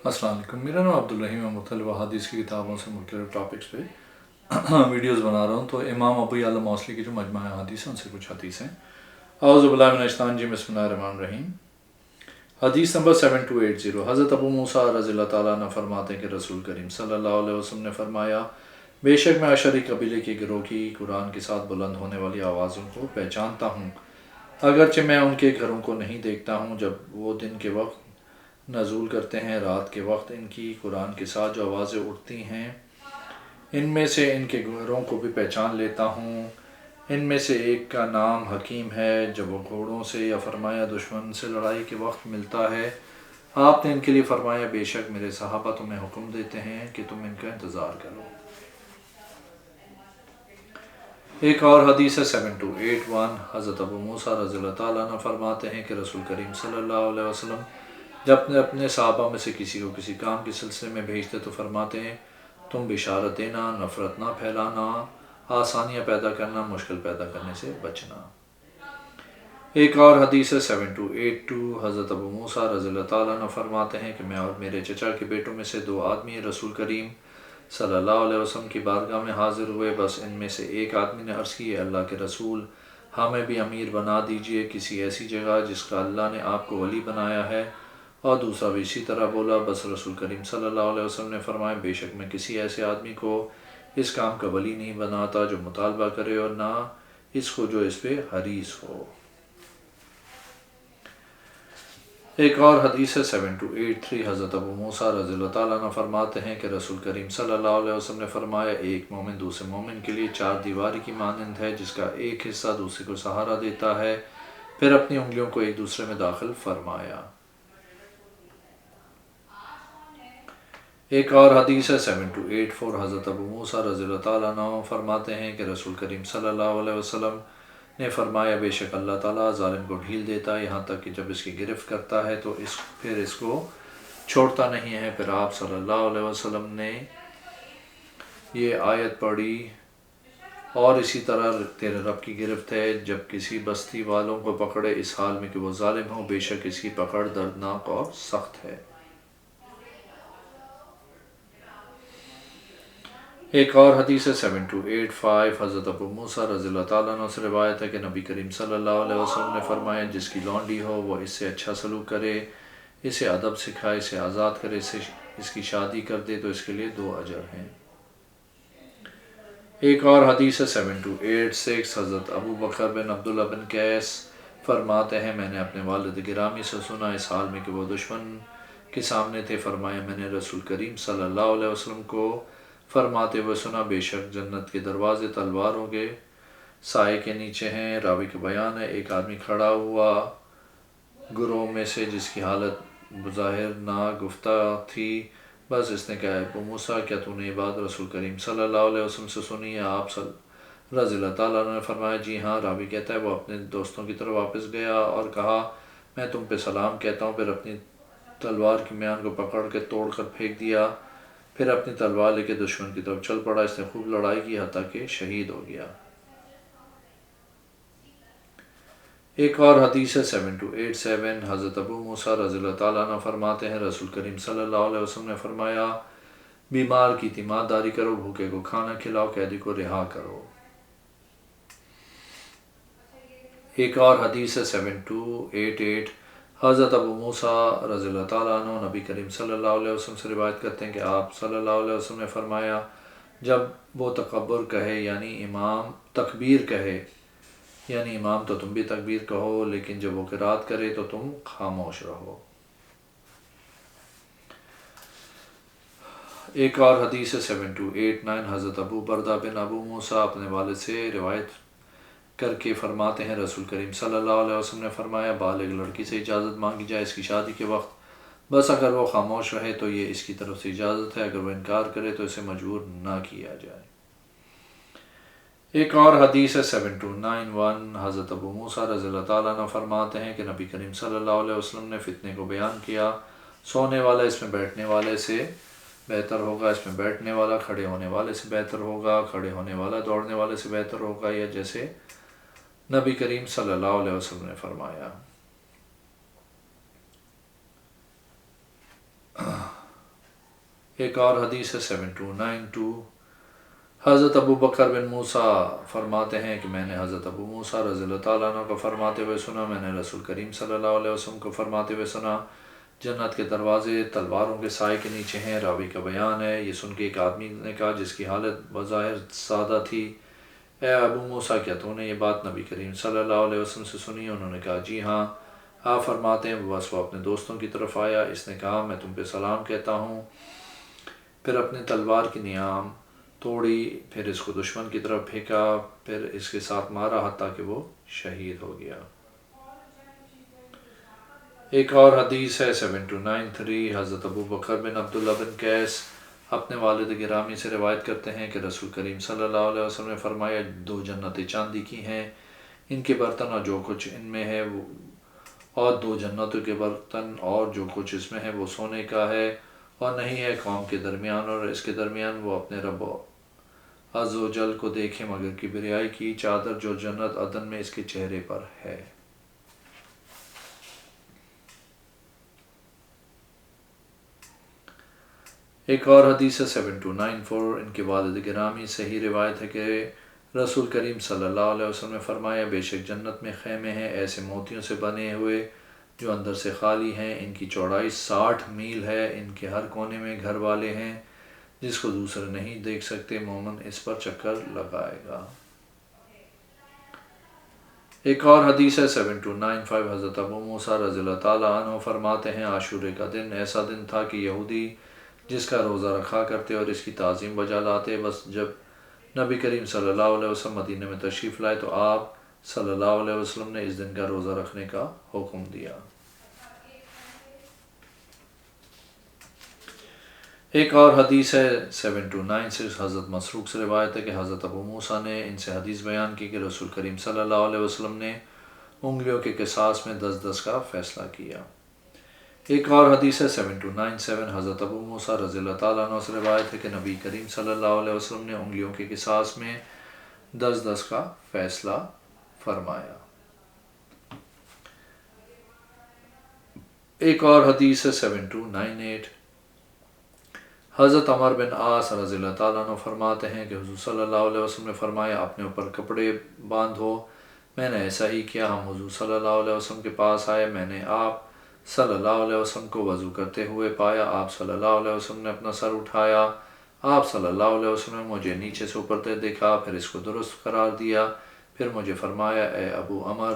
السلام علیکم، میرا نام عبدالرحیم ہے۔ مختلف احادیث کی کتابوں سے مختلف ٹاپکس پہ ویڈیوز بنا رہا ہوں۔ تو امام ابو یعلا موصلی کی جو مجموعہ احادیث ہیں ان سے کچھ حدیث ہیں۔ اعوذ باللہ من الشیطان الرجیم، بسم اللہ الرحمن الرحیم۔ حدیث نمبر 7280۔ حضرت ابو موسیٰ رضی اللہ تعالیٰ عنہ فرماتے ہیں کہ رسول کریم صلی اللہ علیہ وسلم نے فرمایا، بے شک میں اشعری قبیلے کے گروہ کی قرآن کے ساتھ بلند ہونے والی آوازوں کو پہچانتا ہوں، اگرچہ میں ان کے گھروں کو نہیں دیکھتا ہوں۔ جب وہ دن کے وقت نزول کرتے ہیں، رات کے وقت ان کی قرآن کے ساتھ جو آوازیں اٹھتی ہیں، ان میں سے ان کے گھروں کو بھی پہچان لیتا ہوں۔ ان میں سے ایک کا نام حکیم ہے، جب وہ گھوڑوں سے یا فرمایا دشمن سے لڑائی کے وقت ملتا ہے، آپ نے ان کے لیے فرمایا، بے شک میرے صحابہ تمہیں حکم دیتے ہیں کہ تم ان کا انتظار کرو۔ ایک اور حدیث ہے 7281۔ حضرت ابو موسیٰ رضی اللہ تعالیٰ عنہ فرماتے ہیں کہ رسول کریم صلی اللہ علیہ وسلم جب اپنے صحابہ میں سے کسی کو کسی کام کے سلسلے میں بھیجتے تو فرماتے ہیں، تم بشارت دینا، نفرت نہ پھیلانا، آسانیاں پیدا کرنا، مشکل پیدا کرنے سے بچنا۔ ایک اور حدیث ہے 7282۔ حضرت ابو موسیٰ رضی اللہ تعالیٰ عنہ فرماتے ہیں کہ میں اور میرے چچا کے بیٹوں میں سے دو آدمی رسول کریم صلی اللہ علیہ وسلم کی بارگاہ میں حاضر ہوئے، بس ان میں سے ایک آدمی نے عرض کی، اللہ کے رسول، ہمیں بھی امیر بنا دیجئے کسی ایسی جگہ جس کا اللہ نے آپ کو ولی بنایا ہے، اور دوسرا بھی اسی طرح بولا۔ بس رسول کریم صلی اللہ علیہ وسلم نے فرمایا، بے شک میں کسی ایسے آدمی کو اس کام کا ولی نہیں بناتا جو مطالبہ کرے، اور نہ اس کو جو اس پہ حریص ہو۔ ایک اور حدیث ہے 7283۔ حضرت ابو موسیٰ رضی اللہ تعالیٰ عنہ فرماتے ہیں کہ رسول کریم صلی اللہ علیہ وسلم نے فرمایا، ایک مومن دوسرے مومن کے لیے چار دیواری کی مانند ہے، جس کا ایک حصہ دوسرے کو سہارا دیتا ہے۔ پھر اپنی انگلیوں کو ایک دوسرے میں داخل فرمایا۔ ایک اور حدیث ہے 7284۔ حضرت ابو موسیٰ رضی اللہ تعالیٰ عنہ فرماتے ہیں کہ رسول کریم صلی اللہ علیہ وسلم نے فرمایا، بے شک اللہ تعالیٰ ظالم کو ڈھیل دیتا ہے، یہاں تک کہ جب اس کی گرفت کرتا ہے تو پھر اس کو چھوڑتا نہیں ہے۔ پھر آپ صلی اللہ علیہ وسلم نے یہ آیت پڑھی، اور اسی طرح تیرے رب کی گرفت ہے جب کسی بستی والوں کو پکڑے اس حال میں کہ وہ ظالم ہو، بے شک اس کی پکڑ دردناک اور سخت ہے۔ ایک اور حدیث ہے 7285۔ حضرت ابو موسیٰ رضی اللہ تعالیٰ عنہ سے روایت ہے کہ نبی کریم صلی اللہ علیہ وسلم نے فرمایا، جس کی لونڈی ہو وہ اس سے اچھا سلوک کرے، اسے ادب سکھائے، اسے آزاد کرے، اس کی شادی کر دے تو اس کے لیے 2 اجر ہیں۔ ایک اور حدیث ہے 7286۔ حضرت ابو بکر بن عبداللہ بن قیس فرماتے ہیں، میں نے اپنے والد گرامی سے سنا اس حال میں کہ وہ دشمن کے سامنے تھے، فرمایا، میں نے رسول کریم صلی اللہ علیہ وسلم کو فرماتے ہوئے سنا، بے شک جنت کے دروازے تلواروں کے سائے کے نیچے ہیں۔ راوی کا بیان ہے، ایک آدمی کھڑا ہوا گروہ میں سے جس کی حالت بظاہر ناگفتہ تھی، بس اس نے کہا، ابو موسیٰ، کیا تو نے یہ بات رسول کریم صلی اللہ علیہ وسلم سے سنی ہے؟ آپ رضی اللہ تعالیٰ عنہ نے فرمایا، جی ہاں۔ راوی کہتا ہے، وہ اپنے دوستوں کی طرف واپس گیا اور کہا، میں تم پہ سلام کہتا ہوں۔ پھر اپنی تلوار کی میان کو پکڑ کے توڑ کر پھینک دیا، پھر اپنی تلوار لے کے دشمن کی طرف چل پڑا۔ اس نے خوب لڑائی کی حتیٰ کہ شہید ہو گیا۔ ایک اور حدیث ہے 7287۔ حضرت ابو موسیٰ رضی اللہ تعالیٰ عنہ فرماتے ہیں، رسول کریم صلی اللہ علیہ وسلم نے فرمایا، بیمار کی تیمارداری کرو، بھوکے کو کھانا کھلاؤ، قیدی کو رہا کرو۔ ایک اور حدیث ہے 7288۔ حضرت ابو موسیٰ رضی اللہ تعالیٰ عنہ نبی کریم صلی اللہ علیہ وسلم سے روایت کرتے ہیں کہ آپ صلی اللہ علیہ وسلم نے فرمایا، جب وہ تکبر کہے یعنی امام تکبیر کہے، یعنی امام تو تم بھی تکبیر کہو، لیکن جب وہ قرات کرے تو تم خاموش رہو۔ ایک اور حدیث ہے 7289۔ حضرت ابو بردہ بن ابو موسیٰ اپنے والد سے روایت کر کے فرماتے ہیں، رسول کریم صلی اللہ علیہ وسلم نے فرمایا، بالغ لڑکی سے اجازت مانگی جائے اس کی شادی کے وقت، بس اگر وہ خاموش رہے تو یہ اس کی طرف سے اجازت ہے، اگر وہ انکار کرے تو اسے مجبور نہ کیا جائے۔ ایک اور حدیث ہے 7291۔ حضرت ابو موسیٰ رضی اللہ تعالیٰ عنہ فرماتے ہیں کہ نبی کریم صلی اللہ علیہ وسلم نے فتنے کو بیان کیا، سونے والا اس میں بیٹھنے والے سے بہتر ہوگا، اس میں بیٹھنے والا کھڑے ہونے والے سے بہتر ہوگا، کھڑے ہونے والا دوڑنے والے سے بہتر ہوگا، یا جیسے نبی کریم صلی اللہ علیہ وسلم نے فرمایا۔ ایک اور حدیث ہے 7292، حضرت ابو بکر بن موسیٰ فرماتے ہیں کہ میں نے حضرت ابو موسیٰ رضی اللہ تعالیٰ عنہ کو فرماتے ہوئے سنا، میں نے رسول کریم صلی اللہ علیہ وسلم کو فرماتے ہوئے سنا، جنت کے دروازے تلواروں کے سائے کے نیچے ہیں۔ راوی کا بیان ہے، یہ سن کے ایک آدمی نے کہا جس کی حالت بظاہر سادہ تھی، اے ابو موسیٰ، کیا تو نے یہ بات نبی کریم صلی اللہ علیہ وسلم سے سنی؟ انہوں نے کہا جی ہاں۔ آپ فرماتے ہیں بس وہ اپنے دوستوں کی طرف آیا، اس نے کہا میں تم پہ سلام کہتا ہوں، پھر اپنے تلوار کی نیام توڑی، پھر اس کو دشمن کی طرف پھینکا، پھر اس کے ساتھ مارا حتیٰ کہ وہ شہید ہو گیا۔ ایک اور حدیث ہے 7293، حضرت ابو بکر بن عبداللہ بن قیس اپنے والد گرامی سے روایت کرتے ہیں کہ رسول کریم صلی اللہ علیہ وسلم نے فرمایا، دو جنتیں چاندی کی ہیں، ان کے برتن اور جو کچھ ان میں ہے، اور دو جنتوں کے برتن اور جو کچھ اس میں ہے وہ سونے کا ہے، اور نہیں ہے قوم کے درمیان اور اس کے درمیان وہ اپنے رب عز و جل کو دیکھیں مگر کبریائی کی چادر جو جنت عدن میں اس کے چہرے پر ہے۔ ایک اور حدیث ہے 7294، ان کے والد گرامی سے ہی روایت ہے کہ رسول کریم صلی اللہ علیہ وسلم نے فرمایا، بے شک جنت میں خیمے ہیں ایسے موتیوں سے بنے ہوئے جو اندر سے خالی ہیں، ان کی چوڑائی 60 میل ہے، ان کے ہر کونے میں گھر والے ہیں جس کو دوسرے نہیں دیکھ سکتے، مومن اس پر چکر لگائے گا۔ ایک اور حدیث ہے 7295، حضرت ابو موسیٰ رضی اللہ تعالیٰ عنہ فرماتے ہیں، عاشورے کا دن ایسا دن تھا کہ یہودی جس کا روزہ رکھا کرتے اور اس کی تعظیم بجا لاتے، بس جب نبی کریم صلی اللہ علیہ وسلم مدینہ میں تشریف لائے تو آپ صلی اللہ علیہ وسلم نے اس دن کا روزہ رکھنے کا حکم دیا۔ ایک اور حدیث ہے 7296، حضرت مسروق سے روایت ہے کہ حضرت ابو موسیٰ نے ان سے حدیث بیان کی کہ رسول کریم صلی اللہ علیہ وسلم نے انگلیوں کے قصاص میں 10 کا فیصلہ کیا۔ ایک اور حدیث ہے 7297، حضرت ابو موسیٰ رضی اللہ تعالیٰ عنہ سے روایت ہے کہ نبی کریم صلی اللہ علیہ وسلم نے انگلیوں کے قصاص میں 10 کا فیصلہ فرمایا۔ ایک اور حدیث ہے 7298، حضرت عمر بن عاص رضی اللہ تعالیٰ عنہ فرماتے ہیں کہ حضور صلی اللہ علیہ وسلم نے فرمایا، اپنے اوپر کپڑے باندھو۔ میں نے ایسا ہی کیا، ہم حضور صلی اللہ علیہ وسلم کے پاس آئے، میں نے آپ صلی اللہ علیہ وسلم کو وضو کرتے ہوئے پایا، آپ صلی اللہ علیہ وسلم نے اپنا سر اٹھایا، آپ صلی اللہ علیہ وسلم نے مجھے نیچے سے اوپر تک دیکھا، پھر اس کو درست قرار دیا، پھر مجھے فرمایا، اے ابو عمر،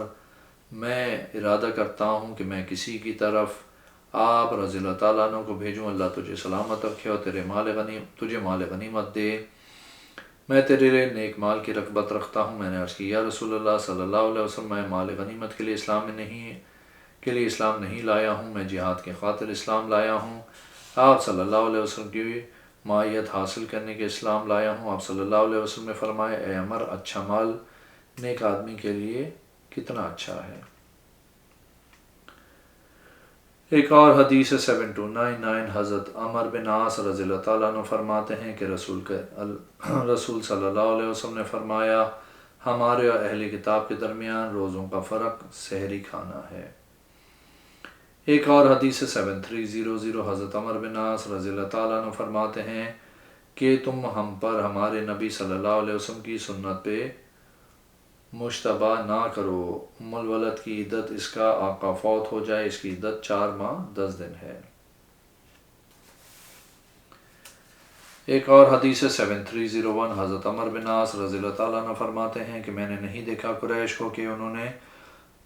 میں ارادہ کرتا ہوں کہ میں کسی کی طرف آپ رضی اللہ تعالیٰ عنہ کو بھیجوں، اللہ تجھے سلامت رکھے اور تجھے مال غنیمت دے، میں تیرے لیے نیک مال کی رغبت رکھتا ہوں۔ میں نے عرض کی، یا رسول اللہ صلی اللہ علیہ وسلم، میں مال غنیمت کے لیے اسلام نہیں لایا ہوں، میں جہاد کی خاطر اسلام لایا ہوں۔ آپ صلی اللہ علیہ وسلم کی معیت حاصل کرنے کے اسلام لایا ہوں۔ آپ صلی اللہ علیہ وسلم نے فرمایا، اے عمر، اچھا مال نیک آدمی کے لیے کتنا اچھا ہے۔ ایک اور حدیث 7299، حضرت عمر بن عاص رضی اللہ تعالیٰ عنہ فرماتے ہیں کہ رسول صلی اللہ علیہ وسلم نے فرمایا، ہمارے اور اہل کتاب کے درمیان روزوں کا فرق سحری کھانا ہے۔ ایک اور حدیث 7300، حضرت عمر بن عاص رضی اللہ تعالیٰ عنہ فرماتے ہیں کہ تم ہم پر ہمارے نبی صلی اللہ علیہ وسلم کی سنت پہ مشتبہ نہ کرو، ام الولد کی عدت، اس کا آقا فوت ہو جائے، اس کی عدت 4 ماہ 10 دن ہے۔ ایک اور حدیث 7301، حضرت عمر بن عاص رضی اللہ تعالیٰ عنہ فرماتے ہیں کہ میں نے نہیں دیکھا قریش کو کہ انہوں نے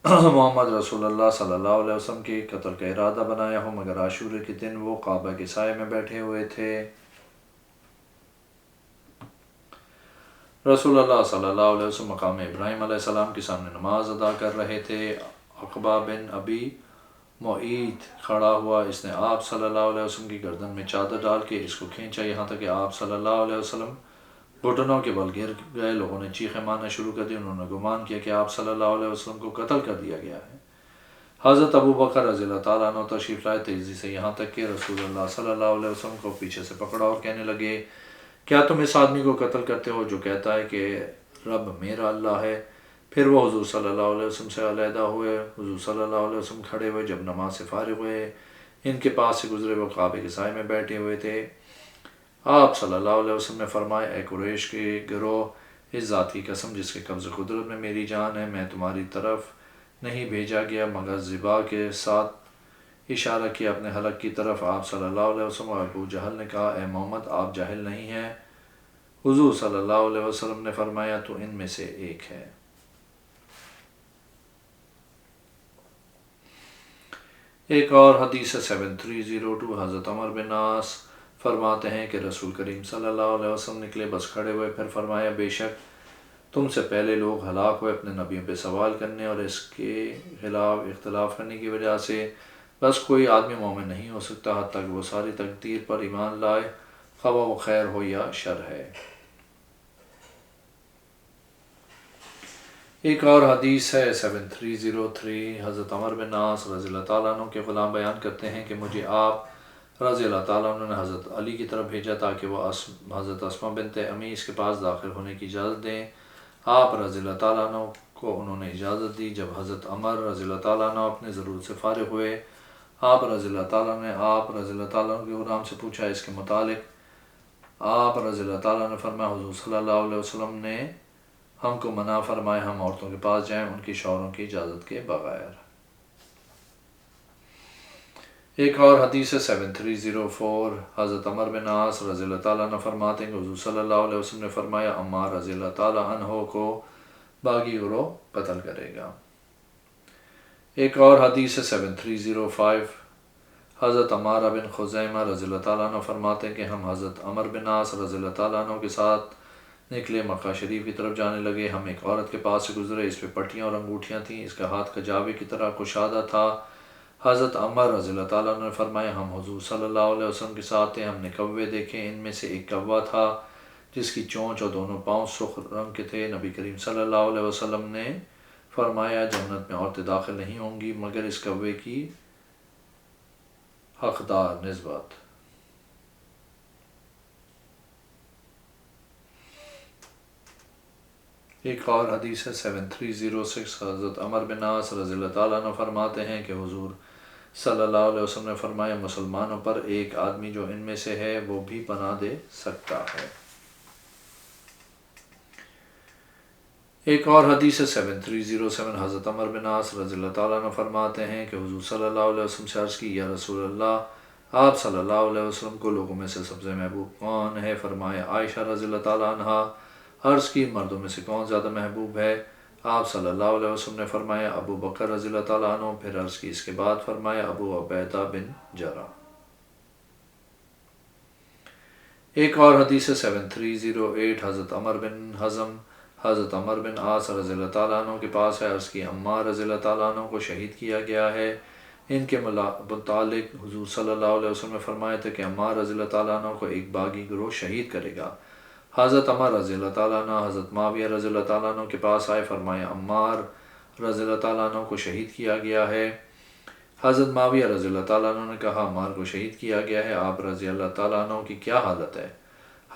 محمد رسول اللہ صلی اللہ علیہ وسلم کے قتل کا ارادہ بنایا ہو، مگر عاشورے کے دن وہ کعبہ کے سائے میں بیٹھے ہوئے تھے۔ رسول اللہ صلی اللہ علیہ وسلم مقام ابراہیم علیہ السلام کے سامنے نماز ادا کر رہے تھے۔ عقبہ بن ابی معیط کھڑا ہوا، اس نے آپ صلی اللہ علیہ وسلم کی گردن میں چادر ڈال کے اس کو کھینچا، یہاں تک کہ آپ صلی اللہ علیہ وسلم گھٹنوں کے بل گر گئے۔ لوگوں نے چیخیں مارنا شروع کر دی، انہوں نے گمان کیا کہ آپ صلی اللہ علیہ وسلم کو قتل کر دیا گیا ہے۔ حضرت ابو بکر رضی اللہ تعالیٰ عنہ تشریف لائے تیزی سے، یہاں تک کہ رسول اللہ صلی اللہ علیہ وسلم کو پیچھے سے پکڑا اور کہنے لگے، کیا تم اس آدمی کو قتل کرتے ہو جو کہتا ہے کہ رب میرا اللہ ہے؟ پھر وہ حضور صلی اللہ علیہ وسلم سے علیحدہ ہوئے۔ حضور صلی اللہ علیہ وسلم کھڑے ہوئے، جب نماز سے فارغ ہوئے ان کے پاس سے گزرے، وہ کعبے کے سائے میں بیٹھے ہوئے تھے۔ آپ صلی اللہ علیہ وسلم نے فرمایا اے قریش کے گروہ، اس ذات کی قسم جس کے قبض قدرت میں میری جان ہے، میں تمہاری طرف نہیں بھیجا گیا مگر ذبح کے ساتھ اشارہ کیا اپنے حلق کی طرف۔ آپ صلی اللہ علیہ وسلم اور ابو جہل نے کہا اے محمد آپ جاہل نہیں ہیں؟ حضور صلی اللہ علیہ وسلم نے فرمایا تو ان میں سے ایک ہے۔ ایک اور حدیث 7302 حضرت عمر بن عاص فرماتے ہیں کہ رسول کریم صلی اللہ علیہ وسلم نکلے، بس کھڑے ہوئے، پھر فرمایا بے شک تم سے پہلے لوگ ہلاک ہوئے اپنے نبیوں پہ سوال کرنے اور اس کے خلاف اختلاف کرنے کی وجہ سے، بس کوئی آدمی مومن نہیں ہو سکتا حتیٰ کہ وہ ساری تقدیر پر ایمان لائے، خواہ وہ خیر ہو یا شر ہے۔ ایک اور حدیث ہے 7303 حضرت عمر بن عاص رضی اللہ تعالیٰ عنہ کے غلام بیان کرتے ہیں کہ مجھے آپ رضی اللہ تعالیٰ عنہ نے حضرت علی کی طرف بھیجا تاکہ وہ حضرت اسماء بنت امیس کے پاس داخل ہونے کی اجازت دیں۔ آپ رضی اللہ تعالیٰ عنہ کو انہوں نے اجازت دی۔ جب حضرت عمر رضی اللہ تعالیٰ عنہ اپنے ضرورت سے فارغ ہوئے، آپ رضی اللہ تعالیٰ نے آپ رضی اللہ تعالیٰ عنہ کے غلام سے پوچھا اس کے متعلق۔ آپ رضی اللہ تعالیٰ نے فرمایا حضور صلی اللہ علیہ وسلم نے ہم کو منع فرمائے ہم عورتوں کے پاس جائیں ان کی شوہروں کی اجازت کے بغیر۔ ایک اور حدیث 7304 حضرت عمر بن عاص رضی اللہ تعالیٰ عنہ فرماتے ہیں کہ حضور صلی اللہ علیہ وسلم نے فرمایا عمار رضی اللہ تعالیٰ عنہ کو باغی گروہ قتل کرے گا۔ ایک اور حدیث 7305 حضرت عمارہ بن خزیمہ رضی اللہ تعالیٰ عنہ فرماتے ہیں کہ ہم حضرت عمر بن عاص رضی اللہ تعالیٰ عنہ کے ساتھ نکلے، مکہ شریف کی طرف جانے لگے، ہم ایک عورت کے پاس سے گزرے، اس پہ پٹیاں اور انگوٹھیاں تھیں، اس کا ہاتھ کجاوے کی طرح کشادہ تھا۔ حضرت عمر رضی اللہ تعالیٰ عنہ نے فرمایا ہم حضور صلی اللہ علیہ وسلم کے ساتھ تھے، ہم نے کوے دیکھے، ان میں سے ایک کوا تھا جس کی چونچ اور دونوں پاؤں سرخ رنگ کے تھے۔ نبی کریم صلی اللہ علیہ وسلم نے فرمایا جنت میں عورتیں داخل نہیں ہوں گی مگر اس کوے کی حقدار نسبت۔ ایک اور حدیث ہے 7306 حضرت عمر بن عاص رضی اللہ تعالیٰ عنہ فرماتے ہیں کہ حضور صلی اللہ علیہ وسلم نے فرمایا مسلمانوں پر ایک آدمی جو ان میں سے ہے وہ بھی پناہ دے سکتا ہے۔ ایک اور حدیث 7307 حضرت عمر بن عاص رضی اللہ تعالیٰ عنہ فرماتے ہیں کہ حضور صلی اللہ علیہ وسلم سے عرض کی یا رسول اللہ آپ صلی اللہ علیہ وسلم کو لوگوں میں سے سب سے محبوب کون ہے؟ فرمایا عائشہ رضی اللہ تعالیٰ عنہ۔ عرض کی مردوں میں سے کون زیادہ محبوب ہے؟ آپ صلی اللہ علیہ وسلم نے فرمایا ابو بکر رضی اللہ تعالیٰ عنہ۔ پھر عرض کی اس کے بعد فرمایا ابو عبیدہ بن جراح۔ ایک اور حدیث 7308 حضرت عمر بن حزم حضرت عمر بن عاص رضی اللہ تعالیٰ عنہ کے پاس ہے، عرض کی عمار رضی اللہ تعالیٰ عنہ کو شہید کیا گیا ہے۔ ان کے متعلق حضور صلی اللہ علیہ وسلم نے فرمایا تھا کہ عمار رضی اللہ تعالیٰ عنہ کو ایک باغی گروہ شہید کرے گا۔ حضرت عمر رضی اللہ تعالیٰ عنہ حضرت معاویہ رضی اللہ تعالیٰ عنہ کے پاس آئے، فرمایا عمار رضی اللہ تعالیٰ عنہ کو شہید کیا گیا ہے۔ حضرت معاویہ رضی اللہ تعالیٰ عنہ نے کہا عمار کو شہید کیا گیا ہے، آپ رضی اللہ تعالیٰ عنہ کی کیا حالت ہے؟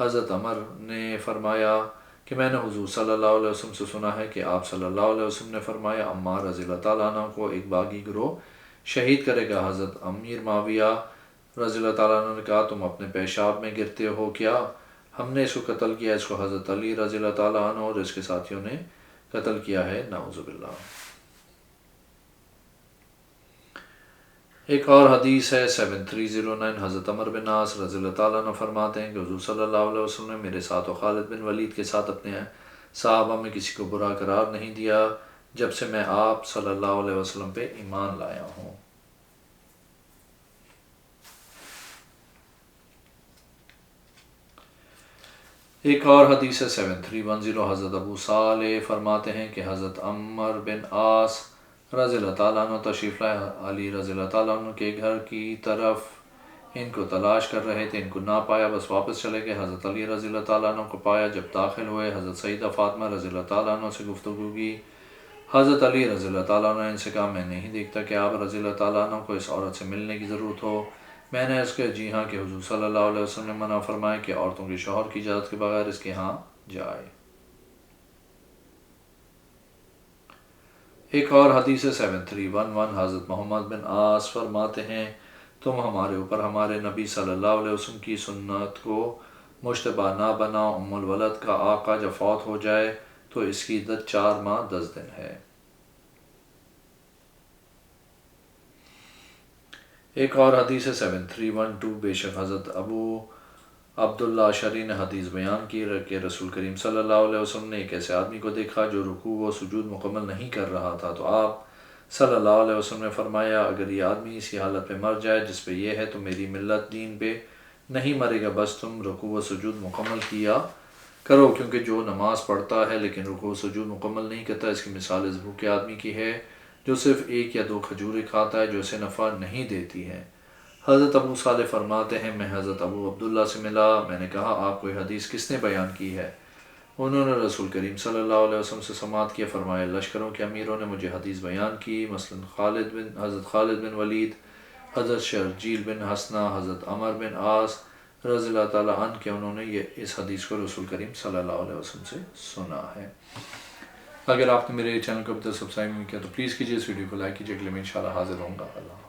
حضرت عمر نے فرمایا کہ میں نے حضور صلی اللہ علیہ وسلم سے سنا ہے کہ آپ صلی اللہ علیہ وسلم نے فرمایا عمار رضی اللہ تعالیٰ عنہ کو ایک باغی گروہ شہید کرے گا۔ حضرت امیر معاویہ رضی اللہ تعالیٰ عنہ نے کہا تم اپنے پیشاب میں گرتے ہو کیا؟ ہم نے اس کو قتل کیا، اس کو حضرت علی رضی اللہ تعالیٰ عنہ اور اس کے ساتھیوں نے قتل کیا ہے، نعوذ باللہ۔ ایک اور حدیث ہے 7309 حضرت عمر بن عاص رضی اللہ تعالیٰ عنہ فرماتے ہیں کہ حضور صلی اللہ علیہ وسلم نے میرے ساتھ و خالد بن ولید کے ساتھ اپنے صحابہ میں کسی کو برا قرار نہیں دیا جب سے میں آپ صلی اللہ علیہ وسلم پہ ایمان لایا ہوں۔ ایک اور حدیث 7310 حضرت ابو صالح فرماتے ہیں کہ حضرت عمر بن عاص رضی اللہ تعالیٰ عنہ تشریف لائے علی رضی اللہ تعالیٰ عنہ کے گھر کی طرف ان کو تلاش کر رہے تھے، ان کو نہ پایا، بس واپس چلے گئے۔ حضرت علی رضی اللہ تعالیٰ عنہ کو پایا، جب داخل ہوئے حضرت سیدہ فاطمہ رضی اللہ تعالیٰ عنہ سے گفتگو کی۔ حضرت علی رضی اللہ تعالیٰ عنہ نے ان سے کہا میں نہیں دیکھتا کہ آپ رضی اللہ تعالیٰ عنہ کو اس عورت سے ملنے کی ضرورت ہو۔ میں نے اس کے جی ہاں کہ حضور صلی اللہ علیہ وسلم نے منع فرمایا کہ عورتوں کے شوہر کی اجازت کے بغیر اس کے ہاں جائے۔ ایک اور حدیث 7311 حضرت محمد بن عاص فرماتے ہیں تم ہمارے اوپر ہمارے نبی صلی اللہ علیہ وسلم کی سنت کو مشتبہ نہ بنا ام الولد کا آقا جب فوت ہو جائے تو اس کی عدت 4 ماہ 10 دن ہے۔ ایک اور حدیث ہے 7312، بے شک حضرت ابو عبداللہ اشعری نے حدیث بیان کی کہ رسول کریم صلی اللہ علیہ وسلم نے ایک ایسے آدمی کو دیکھا جو رکوع و سجود مکمل نہیں کر رہا تھا، تو آپ صلی اللہ علیہ وسلم نے فرمایا اگر یہ آدمی اسی حالت میں مر جائے جس پہ یہ ہے تو میری ملت دین پہ نہیں مرے گا، بس تم رکوع و سجود مکمل کیا کرو، کیونکہ جو نماز پڑھتا ہے لیکن رکوع و سجود مکمل نہیں کرتا اس کی مثال اس بھوکے آدمی کی ہے جو صرف 1 یا 2 کھجوریں کھاتا ہے جو اسے نفع نہیں دیتی ہیں۔ حضرت ابو صالح فرماتے ہیں میں حضرت ابو عبداللہ سے ملا، میں نے کہا آپ کو یہ حدیث کس نے بیان کی ہے؟ انہوں نے رسول کریم صلی اللہ علیہ وسلم سے سماعت کیا، فرمایا لشکروں کے امیروں نے مجھے حدیث بیان کی، مثلا حضرت خالد بن ولید، حضرت شرجیل بن حسنہ، حضرت عمر بن عاص رضی اللہ تعالیٰ عنہ کہ انہوں نے اس حدیث کو رسول کریم صلی اللہ علیہ وسلم سے سنا ہے۔ اگر آپ نے میرے چینل کو اب تک سبسکرائب نہیں کیا تو پلیز کیجیے، اس ویڈیو کو لائک کیجیے، اگلے میں انشاءاللہ حاضر ہوں گا۔ اللہ